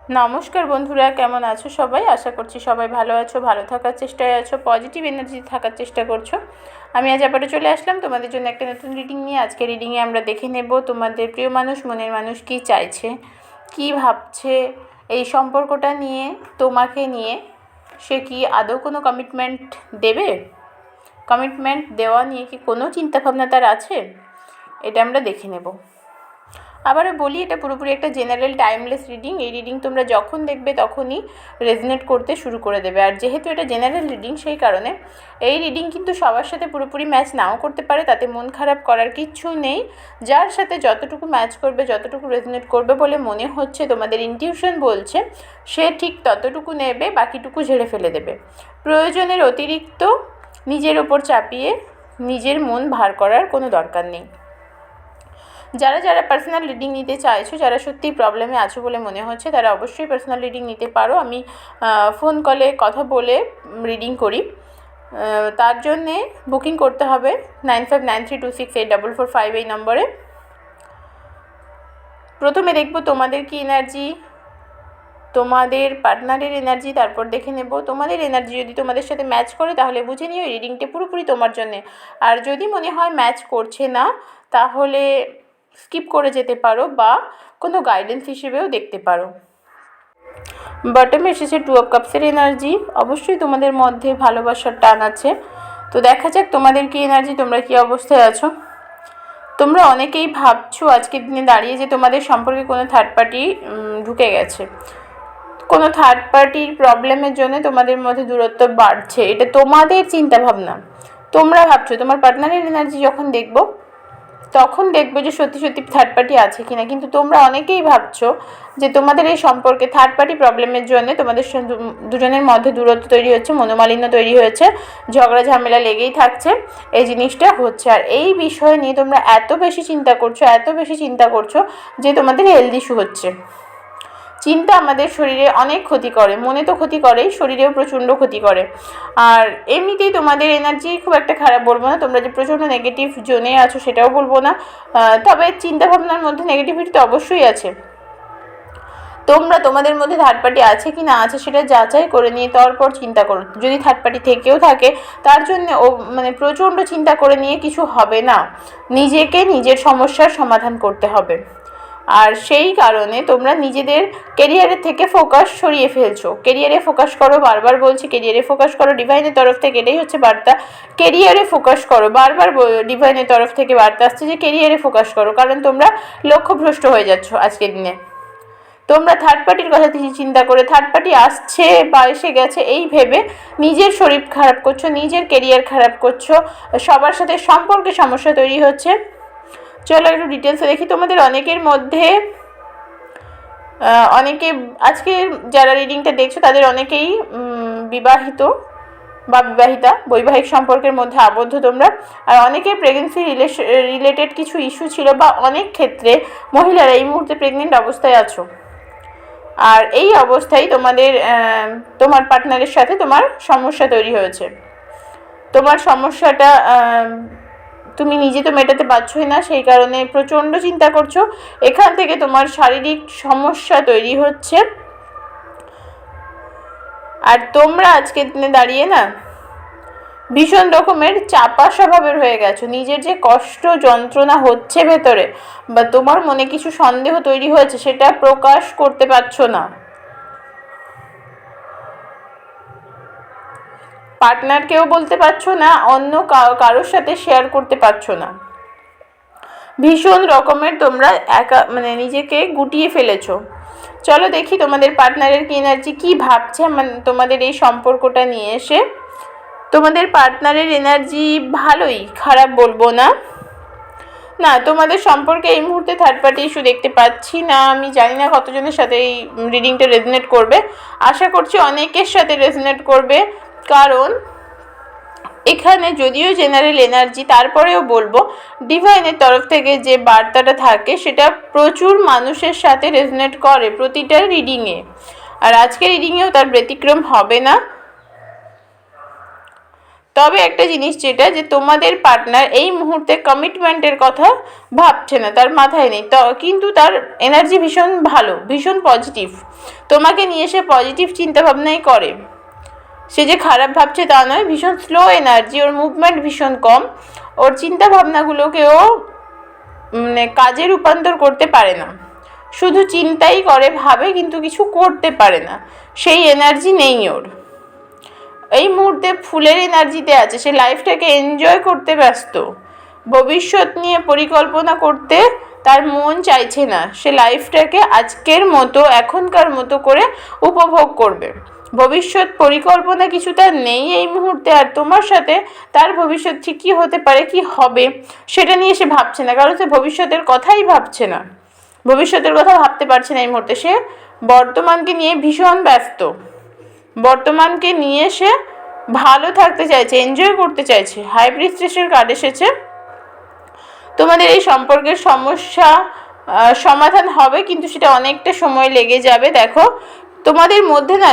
নমস্কার বন্ধুরা, কেমন আছো সবাই? আশা করছি সবাই ভালো আছো, ভালো থাকার চেষ্টায় আছো, পজিটিভ এনার্জি থাকার চেষ্টা করছো। আমি আজ আবারও চলে আসলাম তোমাদের জন্য একটা নতুন রিডিং নিয়ে। আজকে রিডিংয়ে আমরা দেখে নেব তোমাদের প্রিয় মানুষ, মনের মানুষ কী চাইছে, কী ভাবছে এই সম্পর্কটা নিয়ে, তোমাকে নিয়ে। সে কি আদৌ কোনো কমিটমেন্ট দেবে? কমিটমেন্ট দেওয়া নিয়ে কি কোনো চিন্তাভাবনা তার আছে? এটা আমরা দেখে নেব। আবারও বলি, এটা পুরোপুরি একটা জেনারেল টাইমলেস রিডিং। এই রিডিং তোমরা যখন দেখবে তখনই রেজনেট করতে শুরু করে দেবে। আর যেহেতু এটা জেনারেল রিডিং, সেই কারণে এই রিডিং কিন্তু সবার সাথে পুরোপুরি ম্যাচ নাও করতে পারে, তাতে মন খারাপ করার কিচ্ছু নেই। যার সাথে যতটুকু ম্যাচ করবে, যতটুকু রেজনেট করবে বলে মনে হচ্ছে, তোমাদের ইনটিউশন বলছে, সে ঠিক ততটুকু নেবে, বাকিটুকু ঝেড়ে ফেলে দেবে। প্রয়োজনের অতিরিক্ত নিজের ওপর চাপিয়ে নিজের মন ভার করার কোনো দরকার নেই। যারা যারা পার্সোনাল রিডিং নিতে চাইছো, যারা সত্যিই প্রবলেমে আছো বলে মনে হচ্ছে, তারা অবশ্যই পার্সোনাল রিডিং নিতে পারো। আমি ফোন কলে কথা বলে রিডিং করি। তার জন্যে বুকিং করতে হবে 9593268445 এই নম্বরে। প্রথমে দেখব তোমাদের কি এনার্জি, তোমাদের পার্টনারের এনার্জি, তারপর দেখে নেব তোমাদের এনার্জি। যদি তোমাদের সাথে ম্যাচ করে তাহলে বুঝে নিও এই রিডিংটা পুরোপুরি তোমার জন্যে। আর যদি মনে হয় ম্যাচ করছে না, তাহলে স্কিপ করে যেতে পারো বা কোনো গাইডেন্স হিসেবেও দেখতে পারো। বটমে এসেছে 2 অফ কাপসের এনার্জি। অবশ্যই তোমাদের মধ্যে ভালোবাসার টান আছে। তো দেখা যাক তোমাদের কি এনার্জি, তোমরা কি অবস্থায় আছো। তোমরা অনেকেই ভাবছো আজকের দিনে দাঁড়িয়ে যে তোমাদের সম্পর্কে কোনো থার্ড পার্টি ঢুকে গেছে। কোনো থার্ড পার্টির প্রবলেমের জন্য তোমাদের মধ্যে দূরত্ব বাড়ছে, এটা তোমাদের চিন্তাভাবনা। তোমরা ভাবছো। তোমার পার্টনারের এনার্জি যখন দেখবো, তখন দেখবে যে সত্যি সত্যি থার্ড পার্টি আছে কিনা। কিন্তু তোমরা অনেকেই ভাবছো যে তোমাদের এই সম্পর্কে থার্ড পার্টি প্রবলেমের জন্য তোমাদের দুজনের মধ্যে দূরত্ব তৈরি হচ্ছে, মনোমালিন্য তৈরি হয়েছে, ঝগড়া ঝামেলা লেগেই থাকছে, এই জিনিসটা হচ্ছে। আর এই বিষয় নিয়ে তোমরা এত বেশি চিন্তা করছো যে তোমাদের হেলথ ইস্যু হচ্ছে। চিন্তা আমাদের শরীরে অনেক ক্ষতি করে, মনে তো ক্ষতি করেই, শরীরেও প্রচণ্ড ক্ষতি করে। আর এমনিতেই তোমাদের এনার্জি খুব একটা খারাপ বলবো না, তোমরা যে প্রচণ্ড নেগেটিভ জোনে আছো সেটাও বলবো না। তবে চিন্তাভাবনার মধ্যে নেগেটিভিটি তো অবশ্যই আছে। তোমরা তোমাদের মধ্যে থার্ড পার্টি আছে কি না আছে সেটা যাচাই করে নিয়ে তারপর চিন্তা করো। যদি থার্ড পার্টি থেকেও থাকে, তার জন্য প্রচণ্ড চিন্তা করে নিয়ে কিছু হবে না। নিজেকে নিজের সমস্যার সমাধান করতে হবে। আর সেই কারণে তোমরা নিজেদের কেরিয়ারের থেকে ফোকাস সরিয়ে ফেলছো। কেরিয়ারে ফোকাস করো, বারবার বলছি কেরিয়ারে ফোকাস করো। ডিভাইনের তরফ থেকে এটাই হচ্ছে বার্তা, কেরিয়ারে ফোকাস করো। বারবার ডিভাইনের তরফ থেকে বার্তা আসছে যে কেরিয়ারে ফোকাস করো, কারণ তোমরা লক্ষ্যভ্রষ্ট হয়ে যাচ্ছ আজকের দিনে। তোমরা থার্ড পার্টির কথা চিন্তা করে, থার্ড পার্টি আসছে বা এসে গেছে এই ভেবে নিজের শরীর খারাপ করছো, নিজের কেরিয়ার খারাপ করছো, সবার সাথে সম্পর্কে সমস্যা তৈরি হচ্ছে। চলো একটু ডিটেলসে দেখি। তোমাদের অনেকের মধ্যে অনেকে আজকে যারা রিডিংটা দেখছো তাদের অনেকেই বিবাহিত বা বিবাহিতা, বৈবাহিক সম্পর্কের মধ্যে আবদ্ধ তোমরা। আর অনেকের প্রেগনেন্সি রিলেটেড কিছু ইস্যু ছিল, বা অনেক ক্ষেত্রে মহিলারা এই মুহূর্তে প্রেগনেন্ট অবস্থায় আছো। আর এই অবস্থায় তোমার পার্টনারের সাথে তোমার সমস্যা তৈরি হয়েছে। তোমার সমস্যাটা তুমি নিজে তো মেটাতে পারছোই না, সেই কারণে প্রচণ্ড চিন্তা করছো। এখান থেকে তোমার শারীরিক সমস্যা তৈরি হচ্ছে। আর তোমরা আজকের দিনে দাঁড়িয়ে না ভীষণ রকমের চাপা স্বভাবের হয়ে গেছো। নিজের যে কষ্ট যন্ত্রণা হচ্ছে ভেতরে, বা তোমার মনে কিছু সন্দেহ তৈরি হয়েছে, সেটা প্রকাশ করতে পারছো না। পার্টনারকেও বলতে পারছো না, অন্য কারোর সাথে শেয়ার করতে পারছো না। ভীষণ রকমের তোমরা নিজেকে গুটিয়ে ফেলেছো। চলো দেখি তোমাদের পার্টনারের কি এনার্জি, কী ভাবছে তোমাদের এই সম্পর্কটা নিয়ে এসে। তোমাদের পার্টনারের এনার্জি ভালোই, খারাপ বলবো না। না, তোমাদের সম্পর্কে এই মুহূর্তে থার্ড পার্টি ইস্যু দেখতে পাচ্ছি না। আমি জানি না কতজনের সাথে এই রিডিংটা রেজনেট করবে। আশা করছি অনেকের সাথে রেজনেট করবে, কারণ এখানে যদিও জেনারেল এনার্জি, তারপরেও বলবো ডিভাইনের তরফ থেকে যে বার্তাটা থাকে সেটা প্রচুর মানুষের সাথে রেজনেট করে প্রতিটা রিডিংয়ে। আর আজকের রিডিংয়েও তার ব্যতিক্রম হবে না। তবে একটা জিনিস যেটা, যে তোমাদের পার্টনার এই মুহূর্তে কমিটমেন্টের কথা ভাবছে না, তার মাথায় নেই, কিন্তু তার এনার্জি ভীষণ ভালো, ভীষণ পজিটিভ, তোমাকে নিয়ে সে পজিটিভ চিন্তাভাবনাই করে। সে যে খারাপ ভাবছে তা নয়, ভীষণ স্লো এনার্জি, ওর মুভমেন্ট ভীষণ কম, ওর চিন্তাভাবনাগুলোকেও কাজে রূপান্তর করতে পারে না, শুধু চিন্তাই করে, ভাবে, কিন্তু কিছু করতে পারে না, সেই এনার্জি নেই ওর। এই মুহূর্তে ফুলের এনার্জিতে আছে, সে লাইফটাকে এনজয় করতে ব্যস্ত, ভবিষ্যৎ নিয়ে পরিকল্পনা করতে তার মন চাইছে না, সে লাইফটাকে আজকের মতো, এখনকার মতো করে উপভোগ করবে। ভবিষ্যৎ পরিকল্পনা কিছু তার নেই এই মুহূর্তে, আর তোমার সাথে তার ভবিষ্যৎ ঠিক কী হতে পারে, কি হবে, সেটা নিয়ে সে ভাবছে না, কারণ সে ভবিষ্যতের কথাই ভাবছে না, ভবিষ্যতের কথা ভাবতে পারছে না এই মুহূর্তে। সে বর্তমানকে নিয়ে ভীষণ ব্যস্ত, বর্তমানকে নিয়ে সে ভালো থাকতে চাইছে, এনজয় করতে চাইছে। হাই প্রিস্টেসের কার্ড এসেছে। তোমাদের এই সম্পর্কের সমস্যা সমাধান হবে, কিন্তু সেটা অনেকটা সময় লেগে যাবে। দেখো, তোমাদের মধ্যে না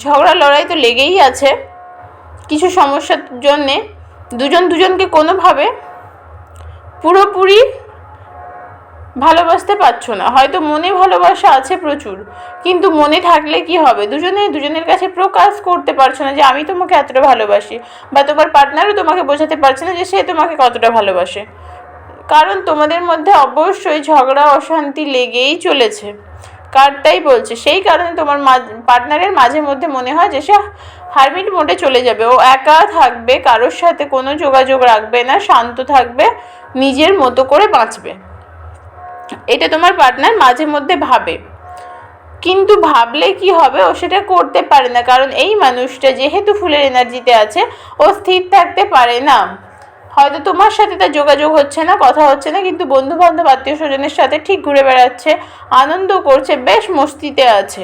ঝগড়া লড়াই তো লেগেই আছে, কিছু সমস্যার জন্যে দুজন দুজনকে কোনোভাবে পুরোপুরি ভালোবাসতে পারছো না। হয়তো মনে ভালোবাসা আছে প্রচুর, কিন্তু মনে থাকলে কি হবে, দুজনের কাছে প্রকাশ করতে পারছো না যে আমি তোমাকে এতটা ভালোবাসি, বা তোমার পার্টনারও তোমাকে বোঝাতে পারছে না যে সে তোমাকে কতটা ভালোবাসে, কারণ তোমাদের মধ্যে অবশ্যই ঝগড়া অশান্তি লেগেই চলেছে। কার্ডটাই বলছে সেই কারণে তোমার পার্টনারের মাঝে মধ্যে মনে হয় যে সে হারমিট মোডে চলে যাবে, ও একা থাকবে, কারোর সাথে কোনো যোগাযোগ রাখবে না, শান্ত থাকবে, নিজের মতো করে বাঁচবে, এটা তোমার পার্টনার মাঝে মধ্যে ভাবে। কিন্তু ভাবলে কি হবে, ও সেটা করতে পারে না, কারণ এই মানুষটা যেহেতু ফুলের এনার্জিতে আছে, ও স্থির থাকতে পারে না। হয়তো তোমার সাথে তার যোগাযোগ হচ্ছে না, কথা হচ্ছে না, কিন্তু বন্ধু বান্ধব আত্মীয় স্বজনের সাথে ঠিক ঘুরে বেড়াচ্ছে, আনন্দ করছে, বেশ মস্তিতে আছে।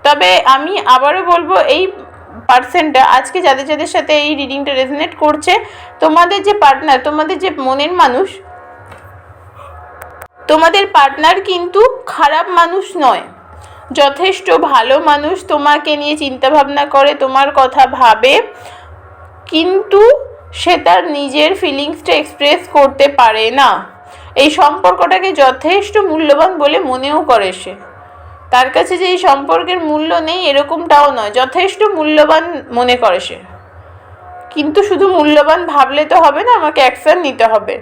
তবে আমি আবারও বলবো, এই পার্সনটা আজকে যাদের যাদের সাথে এই রিডিংটা রেজোনেট করছে, তোমাদের যে পার্টনার, তোমাদের যে মনের মানুষ, তোমাদের পার্টনার কিন্তু খারাপ মানুষ নয়, যথেষ্ট ভালো মানুষ, তোমাকে নিয়ে চিন্তাভাবনা করে, তোমার কথা ভাবে, কিন্তু সে তার নিজের ফিলিংসটা এক্সপ্রেস করতে পারে না। এই সম্পর্কটাকে যথেষ্ট মূল্যবান বলে মনেও করে সে, তার কাছে যে এই সম্পর্কের মূল্য নেই এরকমটাও নয়, যথেষ্ট মূল্যবান মনে করে সে। কিন্তু শুধু মূল্যবান ভাবলে তো হবে না, আমাকে অ্যাকশন নিতে হবে,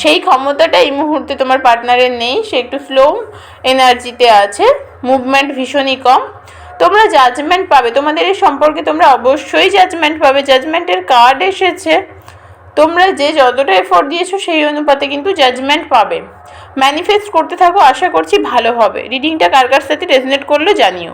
সেই ক্ষমতাটা এই মুহূর্তে তোমার পার্টনারের নেই। সে একটু স্লো এনার্জিতে আছে, মুভমেন্ট ভীষণই কম। তোমরা জাজমেন্ট পাবে, তোমাদের এই সম্পর্কে তোমরা অবশ্যই জাজমেন্ট পাবে। জাজমেন্টের কার্ড এসেছে, তোমরা যে যতটা এফোর্ট দিয়েছো সেই অনুপাতে কিন্তু জাজমেন্ট পাবে। ম্যানিফেস্ট করতে থাকো, আশা করছি ভালো হবে। রিডিংটা কার কার সাথে রেজোনেট করলো জানিও।